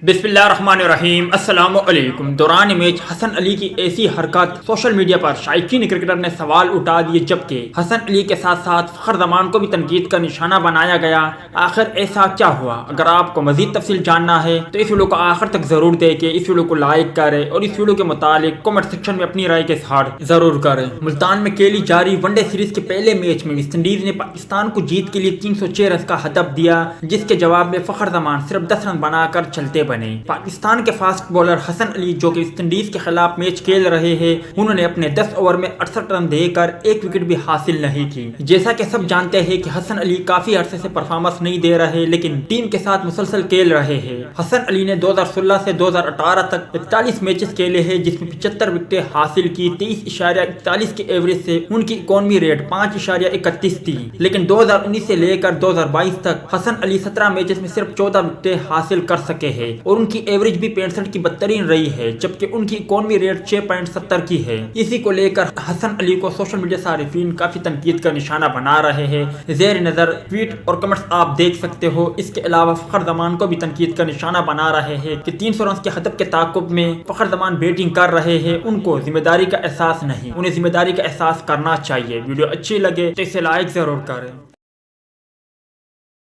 बिस्मिल्लाहिर्रहमानिर्रहीम। अस्सलाम वालेकुम। दौरान मैच हसन अली की ऐसी हरकत सोशल मीडिया पर शायकीन क्रिकेटर ने सवाल उठा दिए, जबकि हसन अली के साथ साथ फखर जमान को भी तनकीद का निशाना बनाया गया। आखिर ऐसा क्या हुआ? अगर आपको मजीद तफसील जानना है तो इस वीडियो को आखिर तक जरूर देखें, इस वीडियो को लाइक करें और इस वीडियो के मुतालिक कमेंट सेक्शन में अपनी राय के इज़हार जरूर करें। मुल्तान में खेली जारी वनडे सीरीज के पहले मैच में वेस्ट इंडीज ने पाकिस्तान को जीत के लिए 306 रन का हदफ दिया, जिसके जवाब में फखर जमान सिर्फ 10 रन बनाकर चलते बने। पाकिस्तान के फास्ट बॉलर हसन अली, जो कि वेस्ट इंडीज के खिलाफ मैच खेल रहे हैं, उन्होंने अपने 10 ओवर में 68 रन देकर एक विकेट भी हासिल नहीं की। जैसा कि सब जानते हैं कि हसन अली काफी अरसे से परफॉर्मेंस नहीं दे रहे, लेकिन टीम के साथ मुसलसल खेल रहे हैं। हसन अली ने 2016 से 2018 तक 41 मैचेस खेले हैं, जिसमें 75 विकेटें हासिल की। 23.41 के एवरेज से उनकी इकोनॉमी रेट 5.31 थी। लेकिन 2019 से लेकर 2022 तक हसन अली 17 मैचेस में सिर्फ 14 विकेटें हासिल कर सके हैं और उनकी एवरेज भी 65 की बदतरीन रही है, जबकि उनकी इकोनॉमी रेट 6.70 की है। इसी को लेकर हसन अली को सोशल मीडिया सारिफीन काफी तनकीद का निशाना बना रहे हैं। ज़ेर नजर ट्वीट और कमेंट्स आप देख सकते हो। इसके अलावा फखर जमान को भी तनकीद का निशाना बना रहे हैं कि 300 रन के हदफ के ताक़ुब में फखर जमान बैटिंग कर रहे हैं। उनको जिम्मेदारी का एहसास नहीं, उन्हें जिम्मेदारी का एहसास करना चाहिए। वीडियो अच्छी लगे तो इसे लाइक जरूर करें।